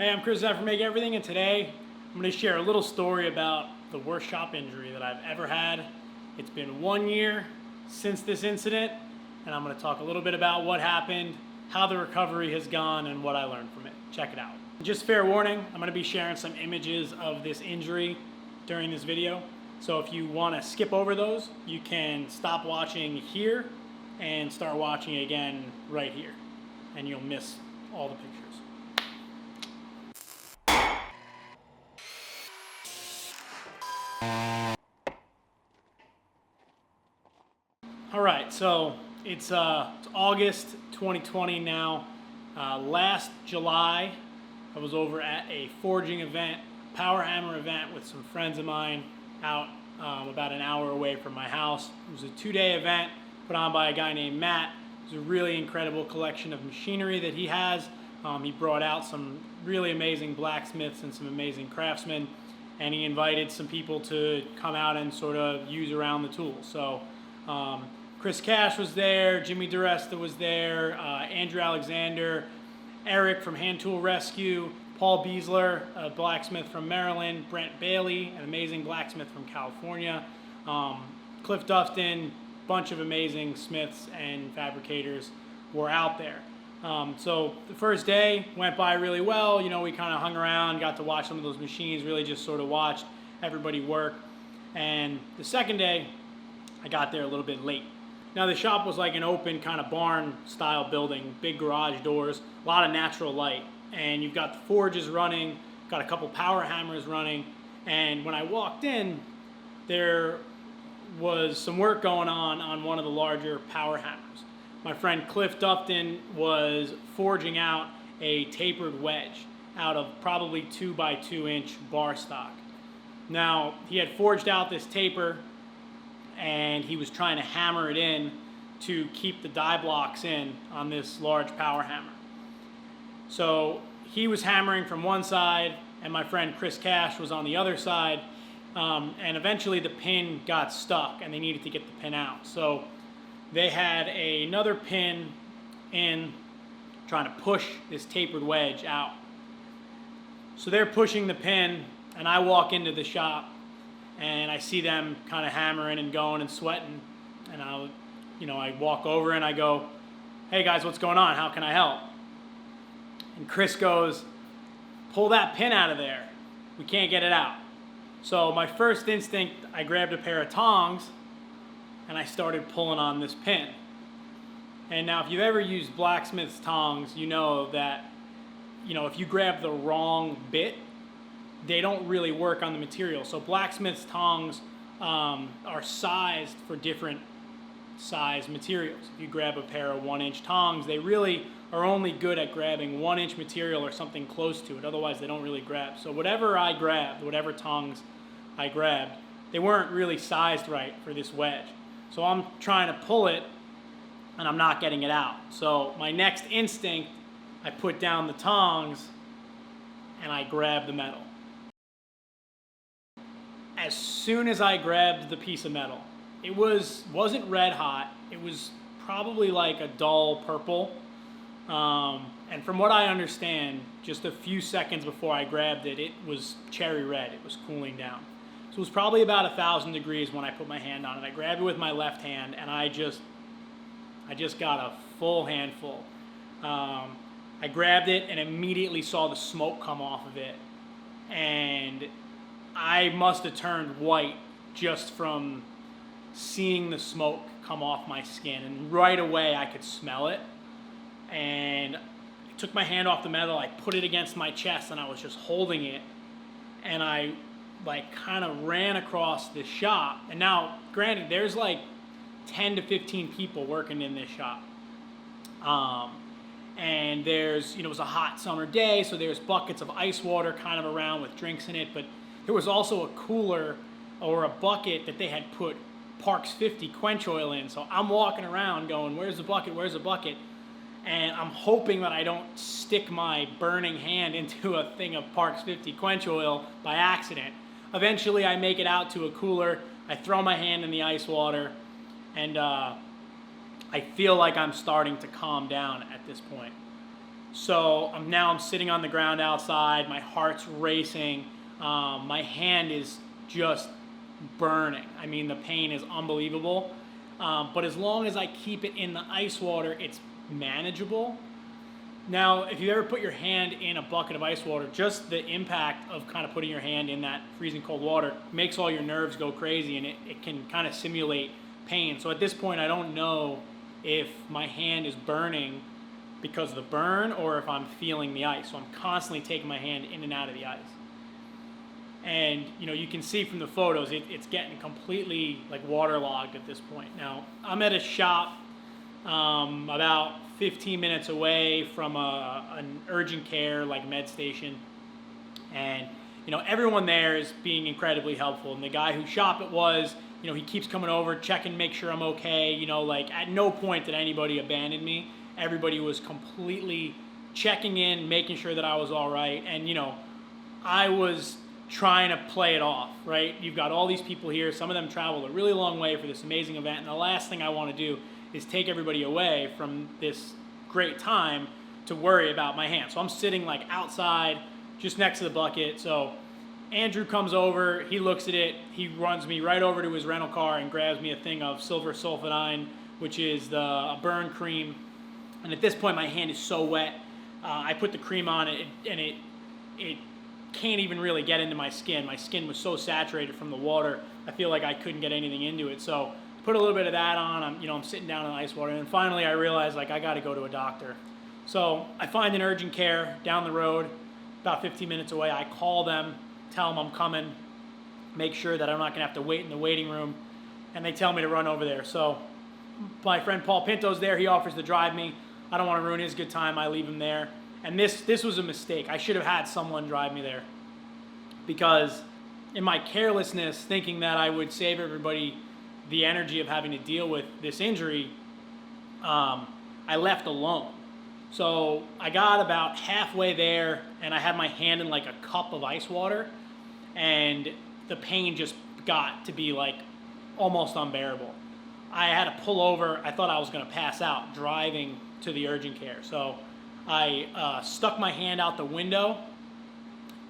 Hey, I'm Chris from Make Everything, and today I'm going to share a little story about the worst shop injury that I've ever had. It's been 1 year since this incident, and I'm going to talk a little bit about what happened, how the recovery has gone, and what I learned from it. Check it out. Just fair warning, I'm going to be sharing some images of this injury during this video. So if you want to skip over those, you can stop watching here and start watching again right here, and you'll miss all the pictures. All right, so it's August 2020 now. Last July, I was over at a forging event, power hammer event with some friends of mine out about an hour away from my house. It was a 2-day event put on by a guy named Matt. It was a really incredible collection of machinery that he has. He brought out some really amazing blacksmiths and some amazing craftsmen, and he invited some people to come out and sort of use around the tools. So Chris Cash was there, Jimmy DeResta was there, Andrew Alexander, Eric from Hand Tool Rescue, Paul Beasler, a blacksmith from Maryland, Brent Bailey, an amazing blacksmith from California, Cliff Dufton, bunch of amazing smiths and fabricators were out there. So the first day went by really well. You know, we kind of hung around, got to watch some of those machines, really just sort of watched everybody work. And the second day, I got there a little bit late. Now the shop was like an open kind of barn style building, big garage doors, a lot of natural light. And you've got the forges running, got a couple power hammers running. And when I walked in, there was some work going on one of the larger power hammers. My friend Cliff Dufton was forging out a tapered wedge out of probably 2 by 2 inch bar stock. Now he had forged out this taper and he was trying to hammer it in to keep the die blocks in on this large power hammer. So he was hammering from one side and my friend Chris Cash was on the other side, and eventually the pin got stuck and they needed to get the pin out. So they had another pin in trying to push this tapered wedge out. So they're pushing the pin and I walk into the shop and I see them kind of hammering and going and sweating, and I walk over and I go, "Hey guys, what's going on? How can I help?" And Chris goes, "Pull that pin out of there. We can't get it out." So my first instinct, I grabbed a pair of tongs and I started pulling on this pin. And now if you've ever used blacksmith's tongs, you know that, if you grab the wrong bit, they don't really work on the material. So blacksmith's tongs are sized for different size materials. If you grab a pair of 1-inch tongs, they really are only good at grabbing 1-inch material or something close to it. Otherwise, they don't really grab. So whatever I grabbed, whatever tongs I grabbed, they weren't really sized right for this wedge. So I'm trying to pull it and I'm not getting it out. So my next instinct, I put down the tongs and I grab the metal. As soon as I grabbed the piece of metal, it wasn't red hot. It was probably like a dull purple. And from what I understand, just a few seconds before I grabbed it, it was cherry red. It was cooling down. So it was probably about 1,000 degrees when I put my hand on it. I grabbed it with my left hand and I just got a full handful. I grabbed it and immediately saw the smoke come off of it. And I must have turned white just from seeing the smoke come off my skin. And right away I could smell it. And I took my hand off the metal, I put it against my chest and I was just holding it. And I kind of ran across this shop. And now, granted, there's like 10 to 15 people working in this shop. And there's, it was a hot summer day, so there's buckets of ice water kind of around with drinks in it, but there was also a cooler or a bucket that they had put Parks 50 quench oil in. So I'm walking around going, "Where's the bucket? Where's the bucket?" And I'm hoping that I don't stick my burning hand into a thing of Parks 50 quench oil by accident. Eventually I make it out to a cooler, I throw my hand in the ice water, and I feel like I'm starting to calm down at this point. So I'm sitting on the ground outside, my heart's racing, my hand is just burning. I mean, the pain is unbelievable. But as long as I keep it in the ice water, it's manageable. Now, if you ever put your hand in a bucket of ice water, just the impact of kind of putting your hand in that freezing cold water makes all your nerves go crazy, and it can kind of simulate pain. So at this point, I don't know if my hand is burning because of the burn or if I'm feeling the ice. So I'm constantly taking my hand in and out of the ice. And you can see from the photos, it's getting completely like waterlogged at this point. Now, I'm at a shop about 15 minutes away from an urgent care like med station, and everyone there is being incredibly helpful. And the guy whose shop it was, he keeps coming over, checking, make sure I'm okay. Like at no point did anybody abandon me. Everybody was completely checking in, making sure that I was all right. And I was trying to play it off, right? You've got all these people here. Some of them traveled a really long way for this amazing event, and the last thing I want to do is take everybody away from this great time to worry about my hand. So I'm sitting like outside, just next to the bucket. So Andrew comes over, he looks at it, he runs me right over to his rental car and grabs me a thing of silver sulfidine, which is a burn cream. And at this point, my hand is so wet. I put the cream on it, and it can't even really get into my skin. My skin was so saturated from the water, I feel like I couldn't get anything into it. So put a little bit of that on. I'm sitting down in the ice water, and finally I realized like I got to go to a doctor. So I find an urgent care down the road, about 15 minutes away. I call them, tell them I'm coming, make sure that I'm not gonna have to wait in the waiting room, and they tell me to run over there. So my friend Paul Pinto's there. He offers to drive me. I don't want to ruin his good time. I leave him there. And this was a mistake. I should have had someone drive me there, because in my carelessness, thinking that I would save everybody the energy of having to deal with this injury, I left alone. So I got about halfway there, and I had my hand in like a cup of ice water, and the pain just got to be like almost unbearable. I had to pull over. I thought I was going to pass out driving to the urgent care. So I stuck my hand out the window,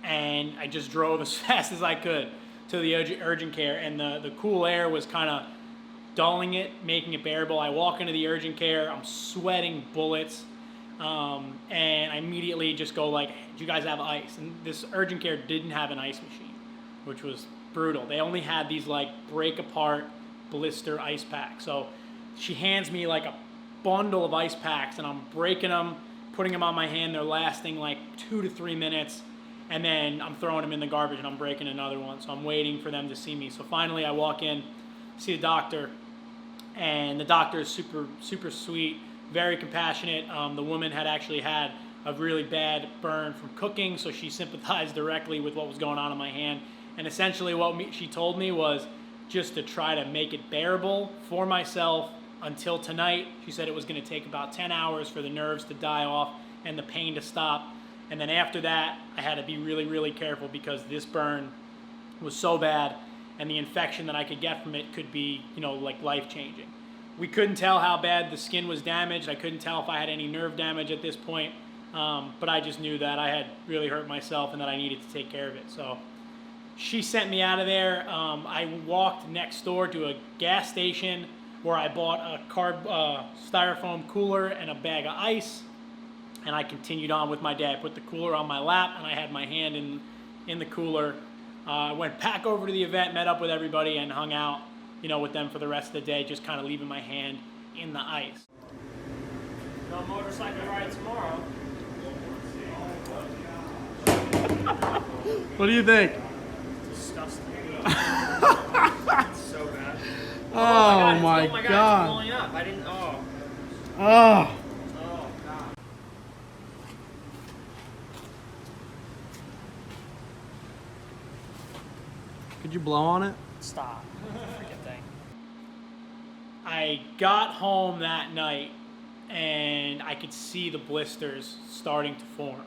and I just drove as fast as I could to the urgent care, and the cool air was kind of dulling it, making it bearable. I walk into the urgent care, I'm sweating bullets, and I immediately just go like, do you guys have ice? And this urgent care didn't have an ice machine, which was brutal. They only had these like break apart blister ice packs. So she hands me like a bundle of ice packs, and I'm breaking them, putting them on my hand. They're lasting like 2 to 3 minutes, and then I'm throwing them in the garbage and I'm breaking another one. So I'm waiting for them to see me. So finally I walk in, see the doctor, and the doctor is super, super sweet, very compassionate. The woman had actually had a really bad burn from cooking, so she sympathized directly with what was going on in my hand. And essentially what she told me was just to try to make it bearable for myself until tonight. She said it was going to take about 10 hours for the nerves to die off and the pain to stop. And then after that, I had to be really, really careful, because this burn was so bad, and the infection that I could get from it could be, like life-changing. We couldn't tell how bad the skin was damaged. I couldn't tell if I had any nerve damage at this point, but I just knew that I had really hurt myself and that I needed to take care of it. So she sent me out of there. I walked next door to a gas station where I bought a styrofoam cooler and a bag of ice, and I continued on with my day. I put the cooler on my lap, and I had my hand in the cooler. Went back over to the event, met up with everybody, and hung out, with them for the rest of the day, just kind of leaving my hand in the ice. No motorcycle ride tomorrow. What do you think? Disgusting. It's so bad. Oh my God. God. It's blowing up. I didn't. Oh. Oh. Oh God. Could you blow on it? Stop. Freaking thing. I got home that night, and I could see the blisters starting to form.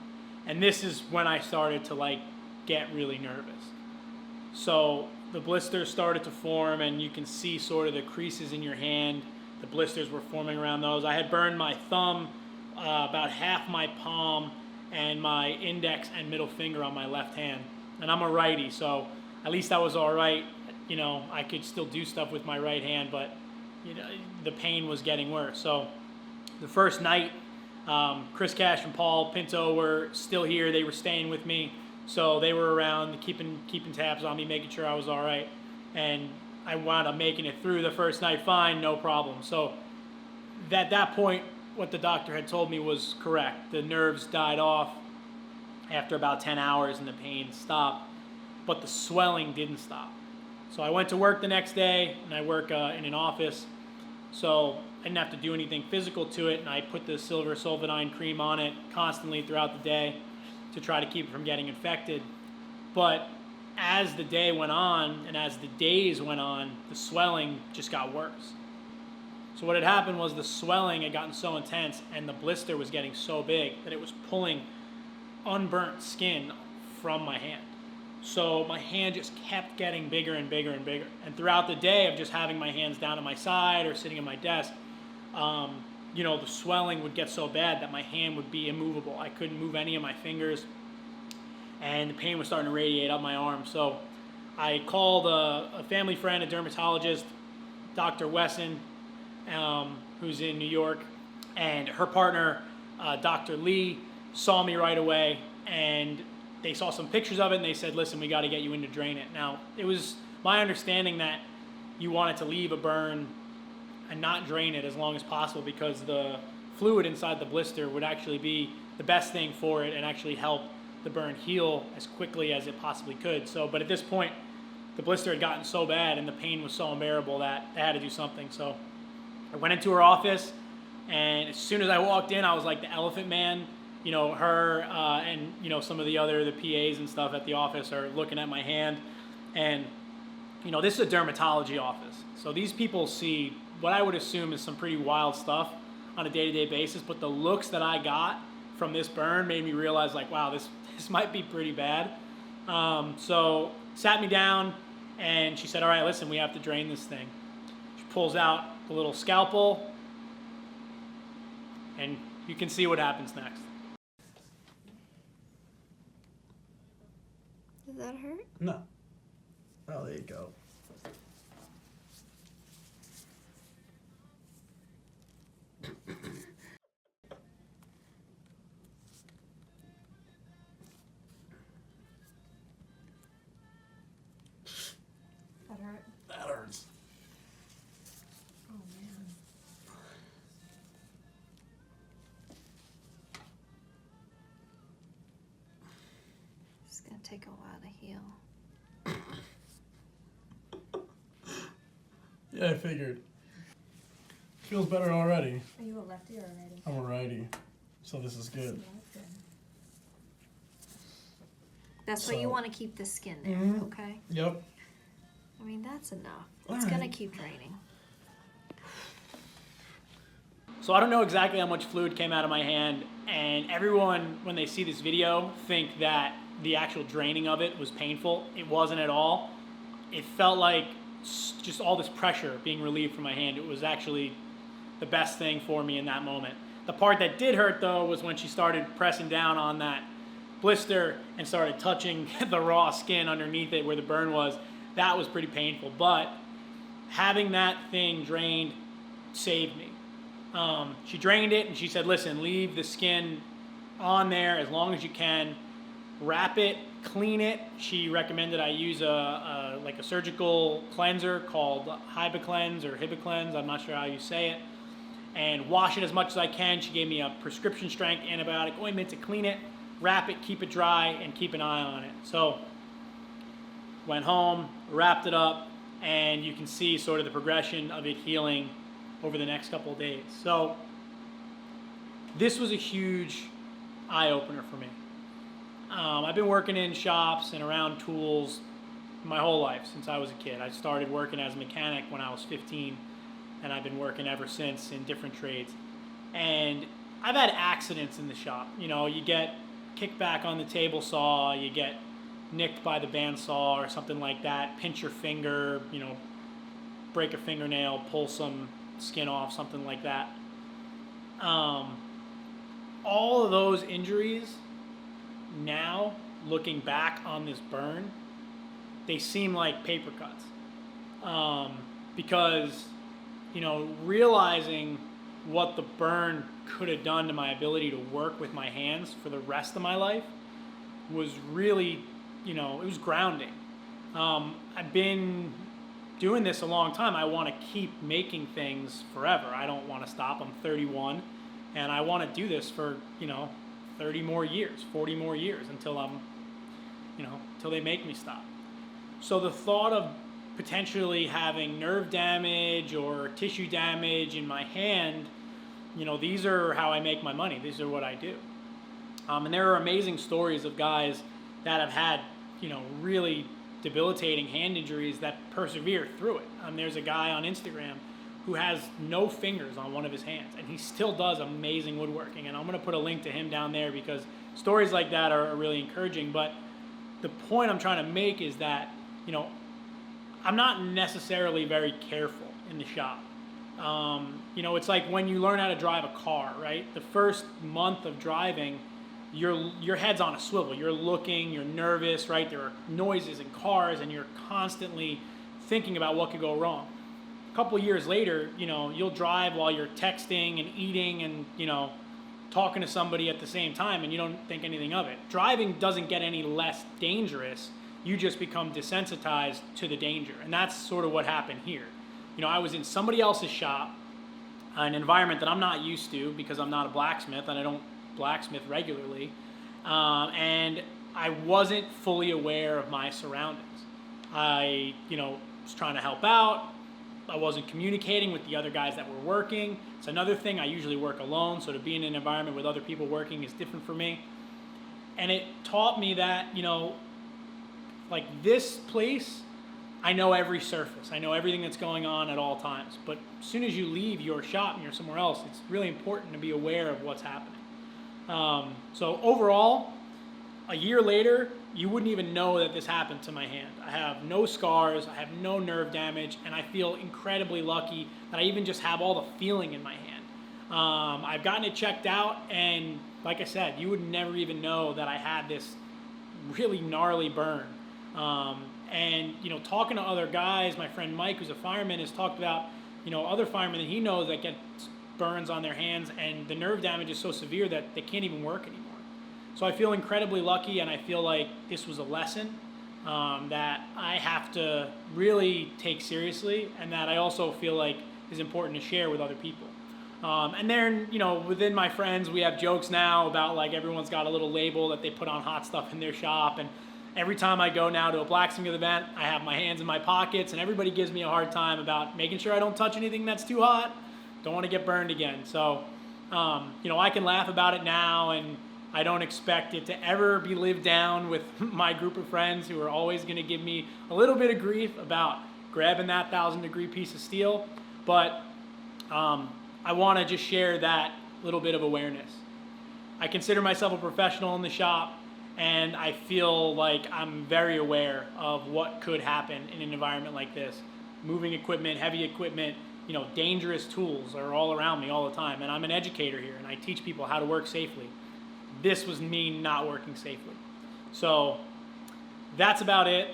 And this is when I started to get really nervous. So the blisters started to form, and you can see sort of the creases in your hand. The blisters were forming around those. I had burned my thumb about half my palm and my index and middle finger on my left hand. And I'm a righty, so at least I was all right. You know, I could still do stuff with my right hand, but you know, the pain was getting worse. So the first night, Chris Cash and Paul Pinto were still here. They were staying with me, so they were around keeping tabs on me, making sure I was all right. And I wound up making it through the first night fine, no problem. So at that point, what the doctor had told me was correct. The nerves died off after about 10 hours and the pain stopped, but the swelling didn't stop. So I went to work the next day, and I work in an office, so I didn't have to do anything physical to it, and I put the silver sulfidine cream on it constantly throughout the day to try to keep it from getting infected. But as the day went on, and as the days went on, the swelling just got worse. So what had happened was the swelling had gotten so intense, and the blister was getting so big that it was pulling unburnt skin from my hand. So my hand just kept getting bigger and bigger and bigger. And throughout the day of just having my hands down at my side or sitting at my desk, you know, the swelling would get so bad that my hand would be immovable. I couldn't move any of my fingers, and the pain was starting to radiate up my arm. So I called a family friend, a dermatologist, Dr. Wesson, who's in New York, and her partner, Dr. Lee, saw me right away, and they saw some pictures of it, and they said, listen, we got to get you in to drain it. Now, it was my understanding that you wanted to leave a burn and not drain it as long as possible, because the fluid inside the blister would actually be the best thing for it and actually help the burn heal as quickly as it possibly could. So, but at this point, the blister had gotten so bad and the pain was so unbearable that they had to do something. So I went into her office, and as soon as I walked in, I was like the elephant man. You know, her and, you know, some of the PAs and stuff at the office are looking at my hand. And, you know, this is a dermatology office. So these people see what I would assume is some pretty wild stuff on a day-to-day basis. But the looks that I got from this burn made me realize, like, wow, this might be pretty bad. So sat me down, and she said, all right, listen, we have to drain this thing. She pulls out a little scalpel, and you can see what happens next. Does that hurt? No. Oh, there you go. That hurt? That hurts. Oh man. It's gonna take a while to heal. Yeah, I figured. Feels better already. Are you a lefty or a righty? I'm a righty, so this is good. Yeah, that's good. That's what you So- want to keep the skin there, Mhm. okay? Yep. I mean, that's enough. All It's gonna right. keep draining. So I don't know exactly how much fluid came out of my hand, and everyone, when they see this video, think that the actual draining of it was painful. It wasn't at all. It felt like just all this pressure being relieved from my hand. It was actually the best thing for me in that moment. The part that did hurt, though, was when she started pressing down on that blister and started touching the raw skin underneath it where the burn was. That was pretty painful, but having that thing drained saved me. She drained it, and she said, listen, leave the skin on there as long as you can, wrap it, clean it. She recommended I use a surgical cleanser called Hibiclens or Hibiclens, I'm not sure how you say it, and wash it as much as I can. She gave me a prescription strength antibiotic ointment to clean it, wrap it, keep it dry, and keep an eye on it. So went home, wrapped it up, and you can see sort of the progression of it healing over the next couple of days. So this was a huge eye-opener for me. I've been working in shops and around tools my whole life since I was a kid. I started working as a mechanic when I was 15, and I've been working ever since in different trades. And I've had accidents in the shop. You know, you get kicked back on the table saw, you get nicked by the bandsaw or something like that, pinch your finger, you know, break a fingernail, pull some skin off, something like that. all of those injuries, now looking back on this burn, they seem like paper cuts. Because, realizing what the burn could have done to my ability to work with my hands for the rest of my life was really, it was grounding. I've been doing this a long time. I want to keep making things forever. I don't want to stop. I'm 31, and I want to do this for, 30 more years, 40 more years until until they make me stop. So the thought of potentially having nerve damage or tissue damage in my hand, these are how I make my money. These are what I do. And there are amazing stories of guys that have had, really debilitating hand injuries that persevere through it. There's a guy on Instagram who has no fingers on one of his hands, and he still does amazing woodworking. And I'm going to put a link to him down there because stories like that are really encouraging. But the point I'm trying to make is that, I'm not necessarily very careful in the shop. It's like when you learn how to drive a car, right? The first month of driving, your head's on a swivel. You're looking, you're nervous, right? There are noises in cars, and you're constantly thinking about what could go wrong. A couple of years later, you'll drive while you're texting and eating and, talking to somebody at the same time, and you don't think anything of it. Driving doesn't get any less dangerous. You just become desensitized to the danger. And that's sort of what happened here. I was in somebody else's shop, an environment that I'm not used to because I'm not a blacksmith and I don't blacksmith regularly. And I wasn't fully aware of my surroundings. I, was trying to help out. I wasn't communicating with the other guys that were working. It's another thing. I usually work alone, so to be in an environment with other people working is different for me. And it taught me that, like this place, I know every surface. I know everything that's going on at all times. But as soon as you leave your shop and you're somewhere else, it's really important to be aware of what's happening. So overall, a year later, you wouldn't even know that this happened to my hand. I have no scars, I have no nerve damage, and I feel incredibly lucky that I even just have all the feeling in my hand. I've gotten it checked out, and like I said, you would never even know that I had this really gnarly burn. And talking to other guys, my friend Mike, who's a fireman, has talked about, other firemen that he knows that get burns on their hands, and the nerve damage is so severe that they can't even work anymore. So I feel incredibly lucky, and I feel like this was a lesson that I have to really take seriously, and that I also feel like is important to share with other people. And then, within my friends, we have jokes now about like everyone's got a little label that they put on hot stuff in their shop, and every time I go now to a blacksmith event, I have my hands in my pockets, and everybody gives me a hard time about making sure I don't touch anything that's too hot. Don't want to get burned again. So, I can laugh about it now, and I don't expect it to ever be lived down with my group of friends who are always going to give me a little bit of grief about grabbing that 1,000-degree piece of steel. But I want to just share that little bit of awareness. I consider myself a professional in the shop, and I feel like I'm very aware of what could happen in an environment like this. Moving equipment, heavy equipment, dangerous tools are all around me all the time. And I'm an educator here, and I teach people how to work safely. This was me not working safely. So that's about it.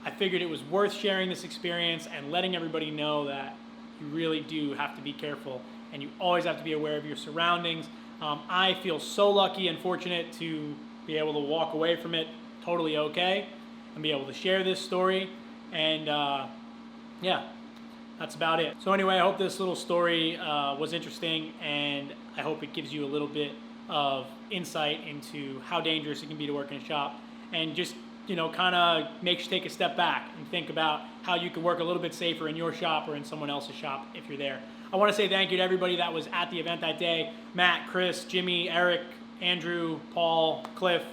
I figured it was worth sharing this experience and letting everybody know that you really do have to be careful, and you always have to be aware of your surroundings. I feel so lucky and fortunate to be able to walk away from it totally okay and be able to share this story. And yeah, that's about it. So anyway, I hope this little story was interesting, and I hope it gives you a little bit of insight into how dangerous it can be to work in a shop, and just kind of makes you take a step back and think about how you can work a little bit safer in your shop or in someone else's shop if you're there. I want to say thank you to everybody that was at the event that day. Matt, Chris, Jimmy, Eric, Andrew, Paul, Cliff,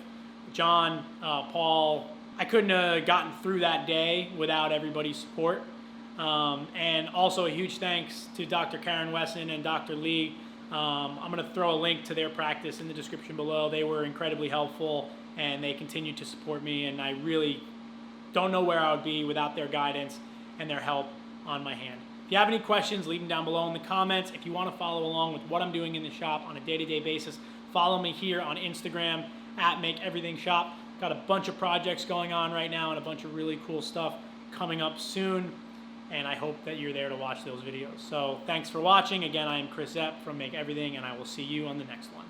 John, Paul. I couldn't have gotten through that day without everybody's support. And also a huge thanks to Dr. Karen Wesson and Dr. Lee. I'm going to throw a link to their practice in the description below. They were incredibly helpful, and they continue to support me, and I really don't know where I would be without their guidance and their help on my hand. If you have any questions, leave them down below in the comments. If you want to follow along with what I'm doing in the shop on a day-to-day basis, Follow me here on Instagram at Make Everything Shop. Got a bunch of projects going on right now and a bunch of really cool stuff coming up soon. And I hope that you're there to watch those videos. So thanks for watching. Again, I am Chris Epp from Make Everything, and I will see you on the next one.